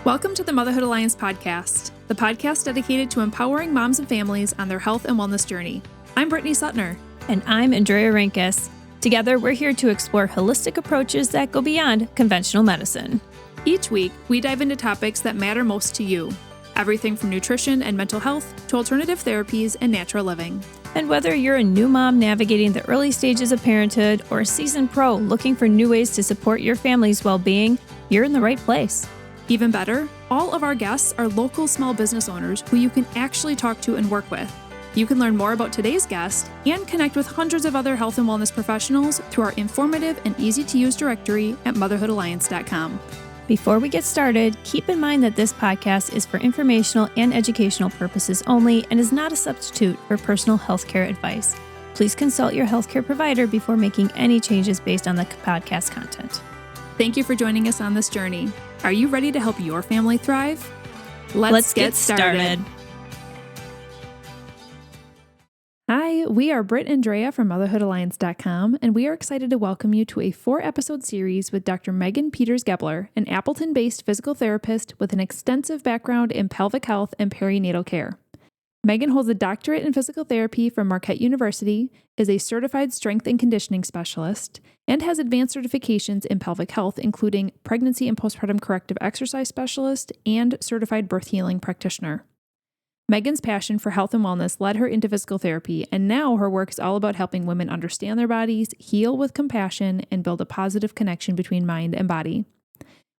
Welcome to the Motherhood Alliance podcast, the podcast dedicated to empowering moms and families on their health and wellness journey. I'm Brittany Suttner. And I'm Andrea Rinkus. Together, we're here to explore holistic approaches that go beyond conventional medicine. Each week, we dive into topics that matter most to you. Everything from nutrition and mental health to alternative therapies and natural living. And whether you're a new mom navigating the early stages of parenthood or a seasoned pro looking for new ways to support your family's well-being, you're in the right place. Even better, all of our guests are local small business owners who you can actually talk to and work with. You can learn more about today's guest and connect with hundreds of other health and wellness professionals through our informative and easy-to-use directory at motherhoodalliance.com. Before we get started, keep in mind that this podcast is for informational and educational purposes only and is not a substitute for personal healthcare advice. Please consult your healthcare provider before making any changes based on the podcast content. Thank you for joining us on this journey. Are you ready to help your family thrive? Let's get started. Hi, we are Britt and Drea from motherhoodalliance.com, and we are excited to welcome you to a 4-episode series with Dr. Meagan Peeters Gebler, an Appleton-based physical therapist with an extensive background in pelvic health and perinatal care. Meagan holds a doctorate in physical therapy from Marquette University, is a certified strength and conditioning specialist, and has advanced certifications in pelvic health, including pregnancy and postpartum corrective exercise specialist and certified birth healing practitioner. Meagan's passion for health and wellness led her into physical therapy, and now her work is all about helping women understand their bodies, heal with compassion, and build a positive connection between mind and body.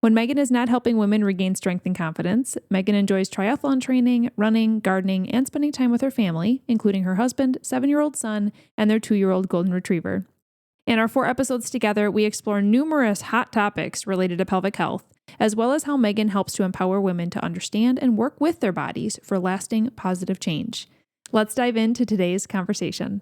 When Meagan is not helping women regain strength and confidence, Meagan enjoys triathlon training, running, gardening, and spending time with her family, including her husband, 7-year-old son, and their 2-year-old golden retriever. In our 4 episodes together, we explore numerous hot topics related to pelvic health, as well as how Meagan helps to empower women to understand and work with their bodies for lasting positive change. Let's dive into today's conversation.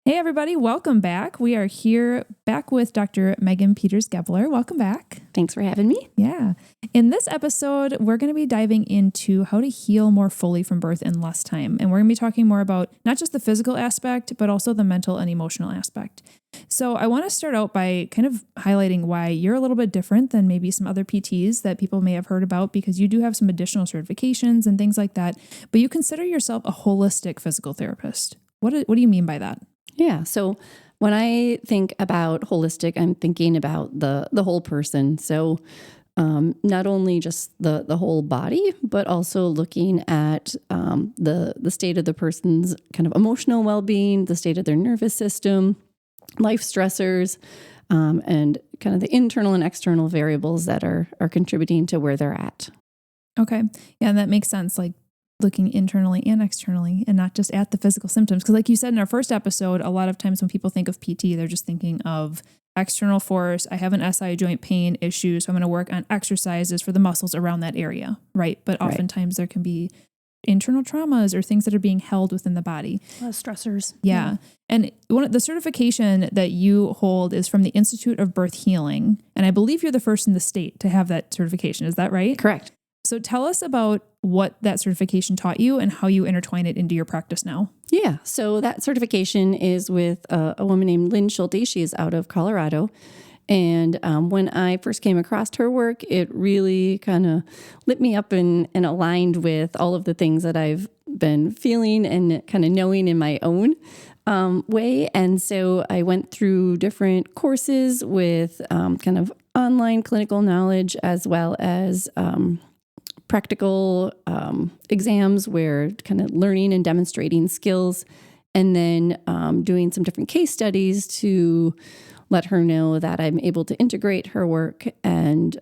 Hey everybody, welcome back. We are here back with Dr. Meagan Peeters Gebler. Welcome back. Thanks for having me. Yeah. In this episode, we're going to be diving into how to heal more fully from birth in less time. And we're going to be talking more about not just the physical aspect, but also the mental and emotional aspect. So I want to start out by kind of highlighting why you're a little bit different than maybe some other PTs that people may have heard about, because you do have some additional certifications and things like that, but you consider yourself a holistic physical therapist. What do you mean by that? Yeah. So when I think about holistic, I'm thinking about the whole person. So not only just the whole body, but also looking at the state of the person's kind of emotional well-being, the state of their nervous system, life stressors, and kind of the internal and external variables that are contributing to where they're at. Okay. Yeah, and that makes sense. Like looking internally and externally and not just at the physical symptoms. Because like you said in our first episode, a lot of times when people think of PT, they're just thinking of external force. I have an SI joint pain issue, so I'm going to work on exercises for the muscles around that area, right? But oftentimes there can be internal traumas or things that are being held within the body. Stressors. Yeah. And one of the certification that you hold is from the Institute of Birth Healing. And I believe you're the first in the state to have that certification. Is that right? Correct. So tell us about what that certification taught you and how you intertwine it into your practice now. Yeah. So that certification is with a woman named Lynn Schulte. She is out of Colorado. And when I first came across her work, it really kind of lit me up and aligned with all of the things that I've been feeling and kind of knowing in my own way. And so I went through different courses with kind of online clinical knowledge as well as practical exams where kind of learning and demonstrating skills, and then doing some different case studies to let her know that I'm able to integrate her work. And,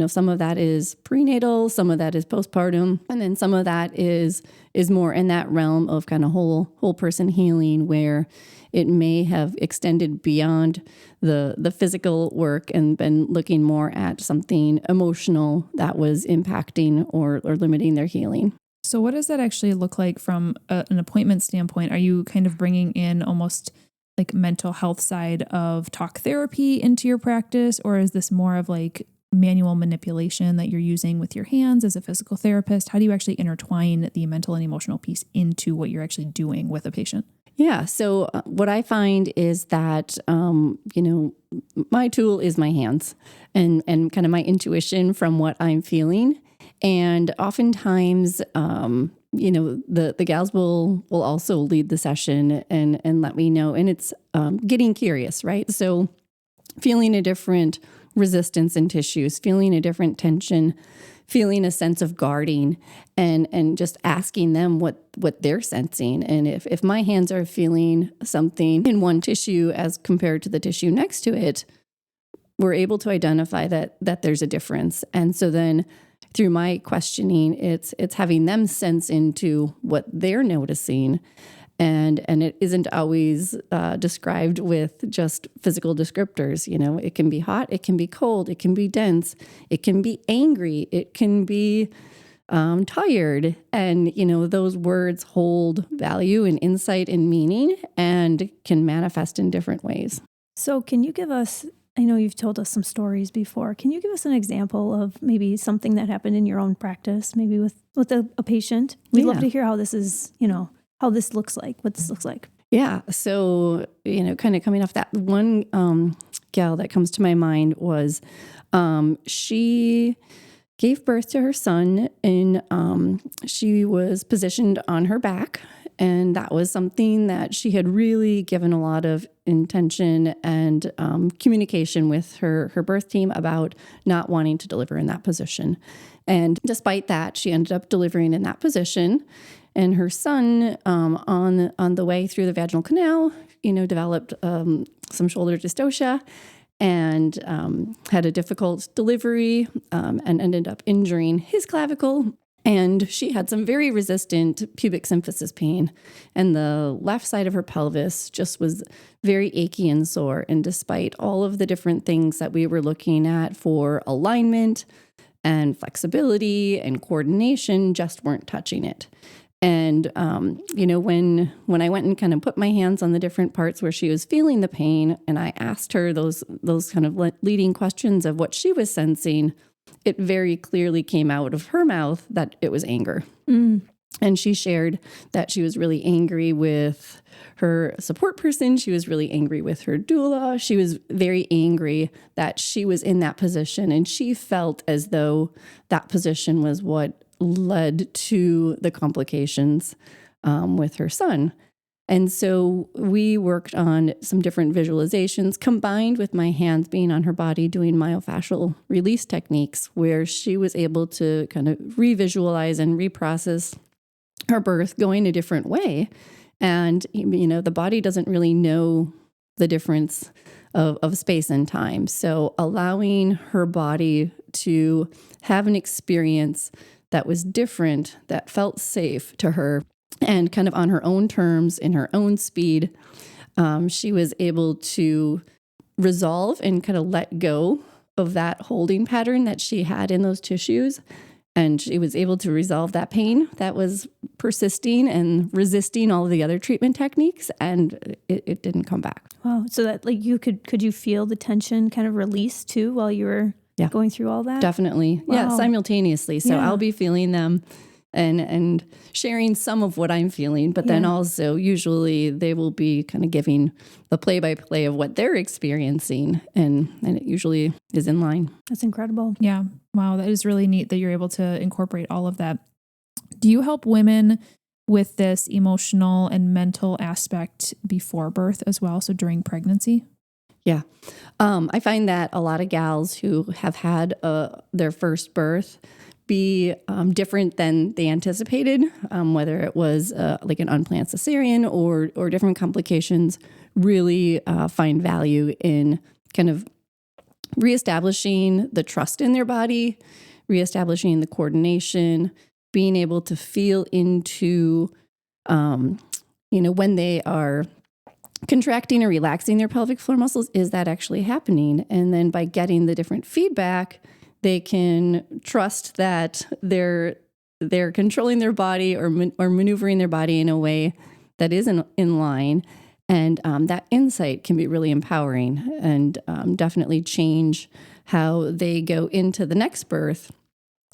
some of that is prenatal, some of that is postpartum, and then some of that is more in that realm of kind of whole person healing, where it may have extended beyond the physical work and been looking more at something emotional that was impacting or limiting their healing. So what does that actually look like from an appointment standpoint? Are you kind of bringing in almost like mental health side of talk therapy into your practice, or is this more of like manual manipulation that you're using with your hands as a physical therapist? How do you actually intertwine the mental and emotional piece into what you're actually doing with a patient? Yeah. So what I find is that, my tool is my hands and kind of my intuition from what I'm feeling. And oftentimes, the gals will also lead the session and let me know. And it's getting curious, right? So feeling a different resistance in tissues, feeling a different tension, feeling a sense of guarding, and just asking them what they're sensing. And if my hands are feeling something in one tissue as compared to the tissue next to it, we're able to identify that there's a difference. And so then through my questioning, it's having them sense into what they're noticing. And it isn't always described with just physical descriptors. It can be hot, it can be cold, it can be dense, it can be angry, it can be tired. And, those words hold value and insight and meaning and can manifest in different ways. So can you give us, I know you've told us some stories before, can you give us an example of maybe something that happened in your own practice, maybe with a patient? We'd love to hear how this is, how this looks like, what this looks like. Yeah. So, kind of coming off that one gal that comes to my mind was she gave birth to her son and she was positioned on her back. And that was something that she had really given a lot of intention and communication with her birth team about not wanting to deliver in that position. And despite that, she ended up delivering in that position. And her son, on the way through the vaginal canal, developed some shoulder dystocia and had a difficult delivery and ended up injuring his clavicle. And she had some very resistant pubic symphysis pain. And the left side of her pelvis just was very achy and sore. And despite all of the different things that we were looking at for alignment and flexibility and coordination, just weren't touching it. And, when I went and kind of put my hands on the different parts where she was feeling the pain, and I asked her those kind of leading questions of what she was sensing, it very clearly came out of her mouth that it was anger. Mm. And she shared that she was really angry with her support person. She was really angry with her doula. She was very angry that she was in that position. And she felt as though that position was what led to the complications with her son. And so we worked on some different visualizations combined with my hands being on her body doing myofascial release techniques where she was able to kind of revisualize and reprocess her birth going a different way. And, the body doesn't really know the difference of space and time. So allowing her body to have an experience that was different, that felt safe to her, and kind of on her own terms, in her own speed, she was able to resolve and kind of let go of that holding pattern that she had in those tissues. And she was able to resolve that pain that was persisting and resisting all of the other treatment techniques, and it didn't come back. Wow. So that could you feel the tension kind of release too while you were going through all that? Definitely. Wow. Yeah, simultaneously. So I'll be feeling them and sharing some of what I'm feeling, but then also usually they will be kind of giving the play-by-play of what they're experiencing, and it usually is in line. That's incredible. Yeah. Wow. That is really neat that you're able to incorporate all of that. Do you help women with this emotional and mental aspect before birth as well? So during pregnancy? Yeah. I find that a lot of gals who have had their first birth be different than they anticipated, whether it was like an unplanned cesarean or different complications, really find value in kind of reestablishing the trust in their body, reestablishing the coordination, being able to feel into, when they are contracting or relaxing their pelvic floor muscles, is that actually happening? And then by getting the different feedback, they can trust that they're controlling their body or maneuvering their body in a way that is in line. And that insight can be really empowering and definitely change how they go into the next birth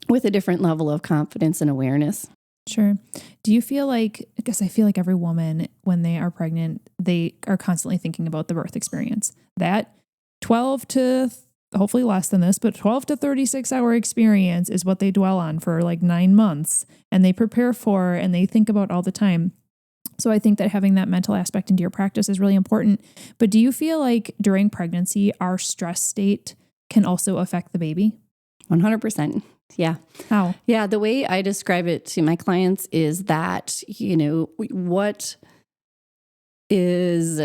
with a different level of confidence and awareness. Sure. Do you feel like, I guess I feel like every woman, when they are pregnant, they are constantly thinking about the birth experience. That 12 to, hopefully less than this, but 12 to 36-hour experience is what they dwell on for like 9 months, and they prepare for and they think about all the time. So I think that having that mental aspect into your practice is really important. But do you feel like during pregnancy, our stress state can also affect the baby? 100%. Yeah. How? Yeah. The way I describe it to my clients is that, what is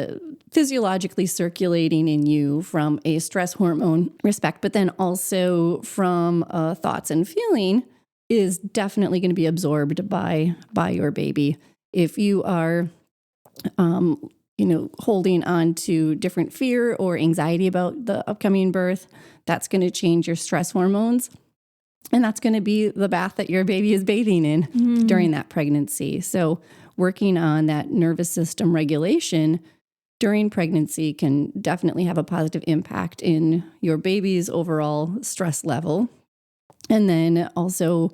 physiologically circulating in you from a stress hormone respect, but then also from thoughts and feeling is definitely going to be absorbed by your baby. If you are, holding on to different fear or anxiety about the upcoming birth, that's going to change your stress hormones. And that's going to be the bath that your baby is bathing in during that pregnancy. So working on that nervous system regulation during pregnancy can definitely have a positive impact in your baby's overall stress level. And then also,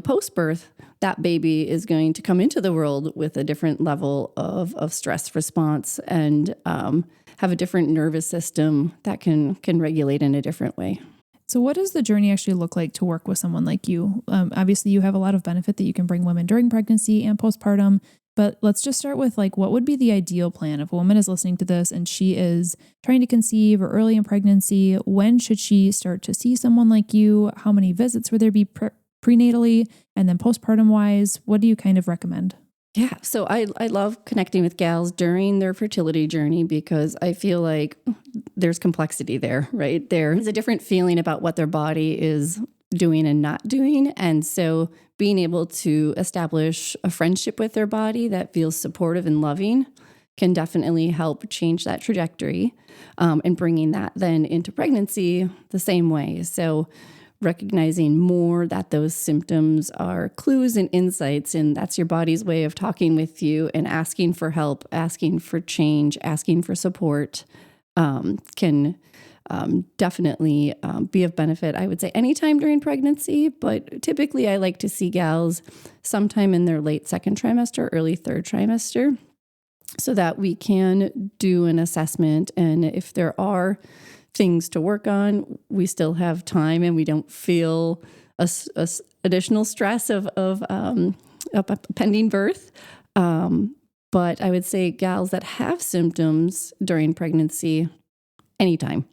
post-birth, that baby is going to come into the world with a different level of stress response and have a different nervous system that can regulate in a different way. So what does the journey actually look like to work with someone like you? Obviously, you have a lot of benefit that you can bring women during pregnancy and postpartum, but let's just start with what would be the ideal plan if a woman is listening to this and she is trying to conceive or early in pregnancy? When should she start to see someone like you? How many visits would there be prenatally? And then postpartum wise, what do you kind of recommend? Yeah. So I love connecting with gals during their fertility journey because I feel like there's complexity there, right? There's a different feeling about what their body is doing and not doing. And so being able to establish a friendship with their body that feels supportive and loving can definitely help change that trajectory, and bringing that then into pregnancy the same way. So recognizing more that those symptoms are clues and insights, and that's your body's way of talking with you and asking for help, asking for change, asking for support, can definitely be of benefit, I would say, anytime during pregnancy. But typically I like to see gals sometime in their late second trimester, early third trimester, so that we can do an assessment. And if there are things to work on, we still have time and we don't feel a additional stress of a pending birth. But I would say gals that have symptoms during pregnancy, anytime,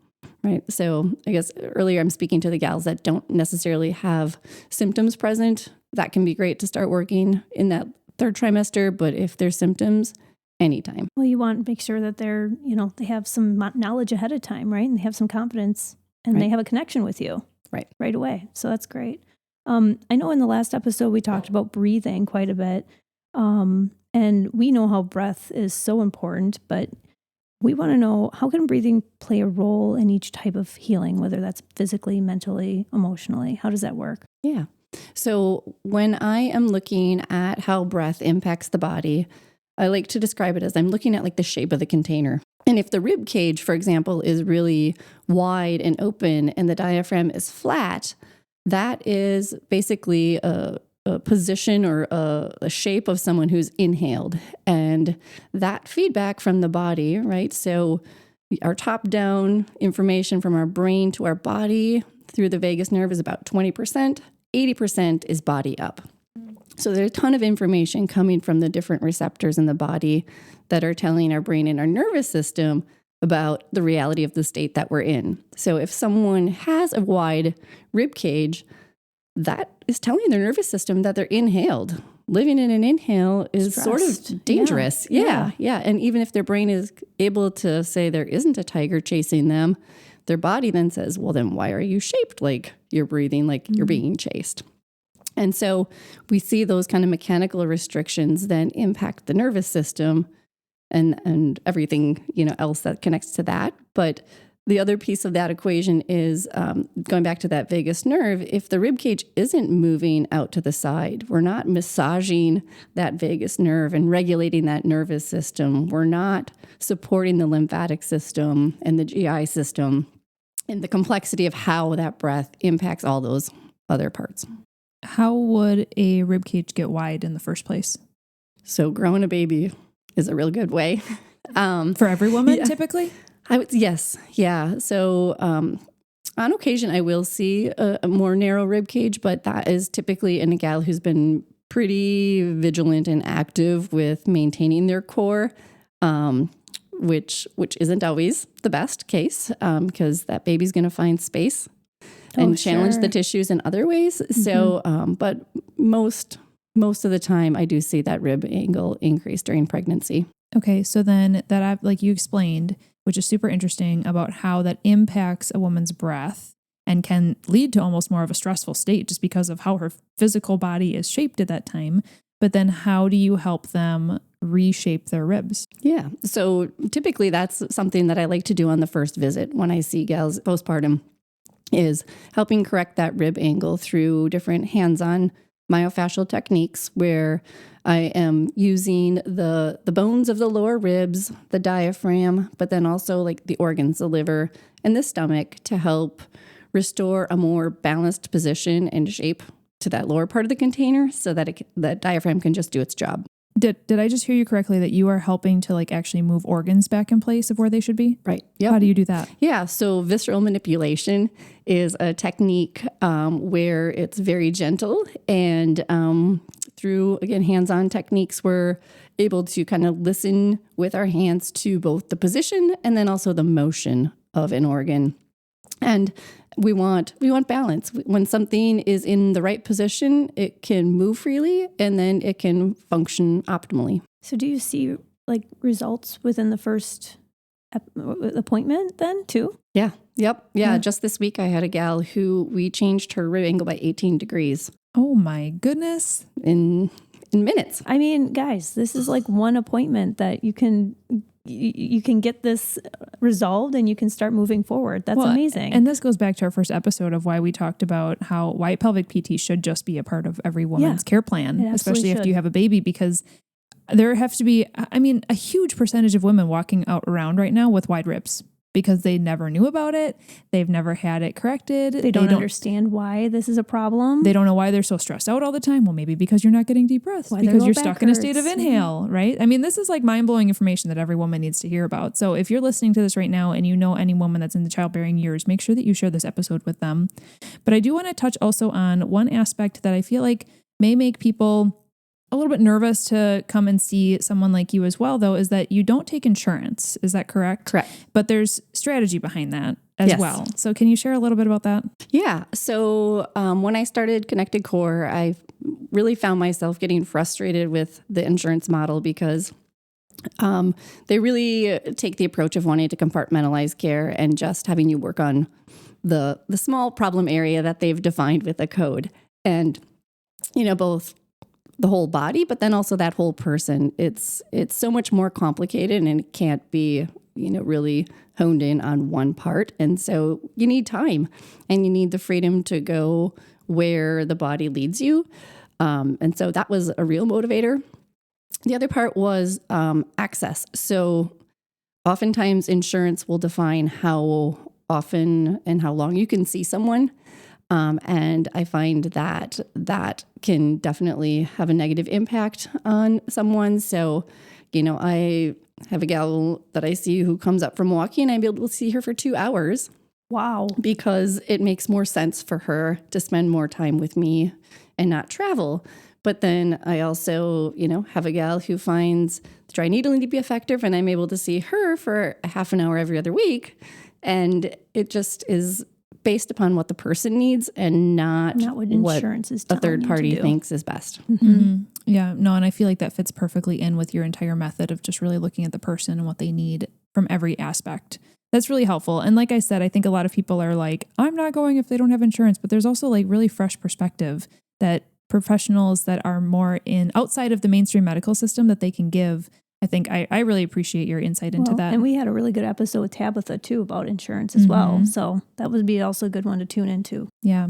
right? So I guess earlier I'm speaking to the gals that don't necessarily have symptoms present. That can be great to start working in that third trimester. But if there's symptoms, anytime. Well, you want to make sure that they're, they have some knowledge ahead of time, right? And they have some confidence and they have a connection with you right away. So that's great. I know in the last episode, we talked about breathing quite a bit. And we know how breath is so important, but we want to know, how can breathing play a role in each type of healing, whether that's physically, mentally, emotionally? How does that work? Yeah. So when I am looking at how breath impacts the body, I like to describe it as I'm looking at the shape of the container. And if the rib cage, for example, is really wide and open and the diaphragm is flat, that is basically a position or a shape of someone who's inhaled. And that feedback from the body, right? So our top-down information from our brain to our body through the vagus nerve is about 20%. 80% is body up. So there's a ton of information coming from the different receptors in the body that are telling our brain and our nervous system about the reality of the state that we're in. So if someone has a wide rib cage, that is telling their nervous system that they're inhaled. Living in an inhale is Stressed. sort of dangerous. Yeah. And even if their brain is able to say there isn't a tiger chasing them, their body then says, well, then why are you shaped like you're breathing, like you're being chased? And so we see those kind of mechanical restrictions then impact the nervous system and everything, else that connects to that. But the other piece of that equation is going back to that vagus nerve. If the rib cage isn't moving out to the side, we're not massaging that vagus nerve and regulating that nervous system. We're not supporting the lymphatic system and the GI system and the complexity of how that breath impacts all those other parts. How would a rib cage get wide in the first place? So growing a baby is a real good way. For every woman, yeah. typically? Yes. Yeah. So on occasion, I will see a more narrow rib cage, but that is typically in a gal who's been pretty vigilant and active with maintaining their core, which isn't always the best case because that baby's going to find space and challenge the tissues in other ways. Mm-hmm. So, but most of the time, I do see that rib angle increase during pregnancy. Okay, so then like you explained, which is super interesting about how that impacts a woman's breath and can lead to almost more of a stressful state just because of how her physical body is shaped at that time. But then how do you help them reshape their ribs? Yeah, so typically that's something that I like to do on the first visit when I see gals postpartum, is helping correct that rib angle through different hands-on myofascial techniques where I am using the bones of the lower ribs, the diaphragm, but then also like the organs, the liver and the stomach to help restore a more balanced position and shape to that lower part of the container so that the diaphragm can just do its job. Did I just hear you correctly that you are helping to like actually move organs back in place of where they should be? Right. Yep. How do you do that? Yeah. So visceral manipulation is a technique where it's very gentle and through, again, hands-on techniques, we're able to kind of listen with our hands to both the position and then also the motion of an organ. And we want balance. When something is in the right position, it can move freely and then it can function optimally. So do you see like results within the first appointment then too? Yeah. Yep. Yeah. Just this week I had a gal who we changed her rib angle by 18 degrees. Oh my goodness. In minutes. I mean, guys, this is like one appointment that you can get this resolved and you can start moving forward. That's amazing. And this goes back to our first episode of why we talked about why pelvic PT should just be a part of every woman's care plan, especially if you have a baby, because there have to be, a huge percentage of women walking out around right now with wide ribs because they never knew about it. They've never had it corrected. They don't understand why this is a problem. They don't know why they're so stressed out all the time. Well, maybe because you're not getting deep breaths, because you're stuck in a state of inhale, right? I mean, this is like mind-blowing information that every woman needs to hear about. So if you're listening to this right now and you know any woman that's in the childbearing years, make sure that you share this episode with them. But I do want to touch also on one aspect that I feel like may make people a little bit nervous to come and see someone like you as well, though, is that you don't take insurance. Is that correct? Correct. But there's strategy behind that as well. So can you share a little bit about that? Yeah. So when I started Connected Core, I really found myself getting frustrated with the insurance model because they really take the approach of wanting to compartmentalize care and just having you work on the small problem area that they've defined with a code. And, both the whole body, but then also that whole person. It's so much more complicated and it can't be, really honed in on one part. And so you need time and you need the freedom to go where the body leads you. And so that was a real motivator. The other part was access. So oftentimes insurance will define how often and how long you can see someone. And I find that can definitely have a negative impact on someone. So, I have a gal that I see who comes up from walking and I'm able to see her for 2 hours. Wow. Because it makes more sense for her to spend more time with me and not travel. But then I also, have a gal who finds the dry needling to be effective and I'm able to see her for a half an hour every other week. And it just is based upon what the person needs and not what insurance is a third party thinks is best. Mm-hmm. Mm-hmm. Yeah, no, and I feel like that fits perfectly in with your entire method of just really looking at the person and what they need from every aspect. That's really helpful. And like I said, I think a lot of people are like, I'm not going if they don't have insurance, but there's also like really fresh perspective that professionals that are more outside of the mainstream medical system that they can give. I think I really appreciate your insight into that. And we had a really good episode with Tabitha too about insurance as well. So that would be also a good one to tune into. Yeah.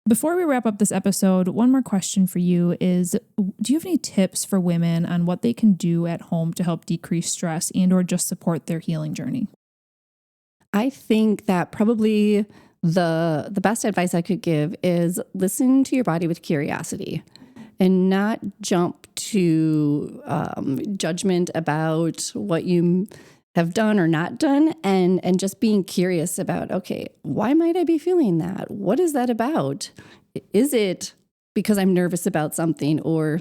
Before we wrap up this episode, one more question for you is, do you have any tips for women on what they can do at home to help decrease stress and or just support their healing journey? I think that probably the best advice I could give is listen to your body with curiosity and not jump to judgment about what you have done or not done, and just being curious about, okay, why might I be feeling that? What is that about? Is it because I'm nervous about something, or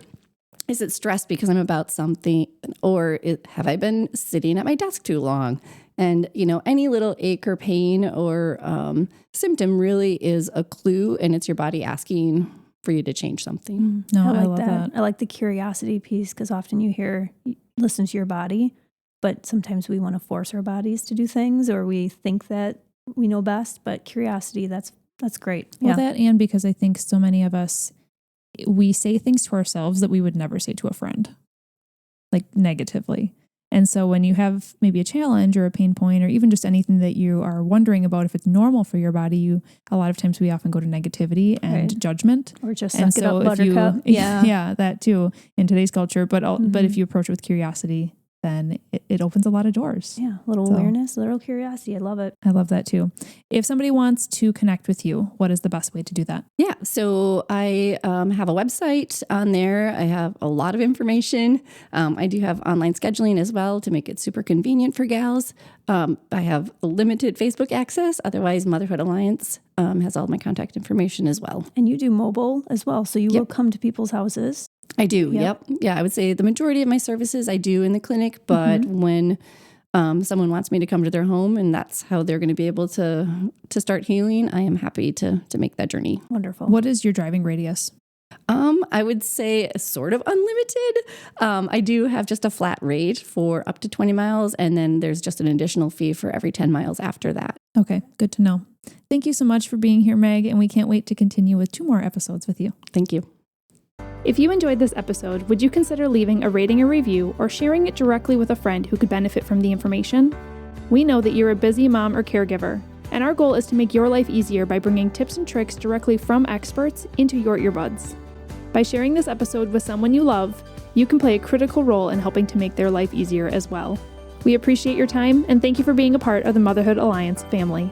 is it stressed because I'm about something, or have I been sitting at my desk too long? And, any little ache or pain or symptom really is a clue, and it's your body asking for you to change something. No, I like love that. I like the curiosity piece, because often you hear, listen to your body, but sometimes we want to force our bodies to do things, or we think that we know best. But curiosity, that's great. Well, that, and because I think so many of us, we say things to ourselves that we would never say to a friend, like negatively. And so when you have maybe a challenge or a pain point, or even just anything that you are wondering about if it's normal for your body, a lot of times we often go to negativity and judgment. Or just and suck it up, buttercup. Yeah, that too in today's culture. But if you approach it with curiosity, then it opens a lot of doors. Yeah, a little awareness, a little curiosity. I love it. I love that too. If somebody wants to connect with you, what is the best way to do that? Yeah, so I have a website on there. I have a lot of information. I do have online scheduling as well to make it super convenient for gals. I have limited Facebook access. Otherwise, Motherhood Alliance has all my contact information as well. And you do mobile as well, so you will come to people's houses. I do. Yep. Yeah, I would say the majority of my services I do in the clinic, but when someone wants me to come to their home and that's how they're going to be able to start healing, I am happy to make that journey. Wonderful. What is your driving radius? I would say sort of unlimited. I do have just a flat rate for up to 20 miles, and then there's just an additional fee for every 10 miles after that. Okay, good to know. Thank you so much for being here, Meg, and we can't wait to continue with 2 more episodes with you. Thank you. If you enjoyed this episode, would you consider leaving a rating or review or sharing it directly with a friend who could benefit from the information? We know that you're a busy mom or caregiver, and our goal is to make your life easier by bringing tips and tricks directly from experts into your earbuds. By sharing this episode with someone you love, you can play a critical role in helping to make their life easier as well. We appreciate your time, and thank you for being a part of the Motherhood Alliance family.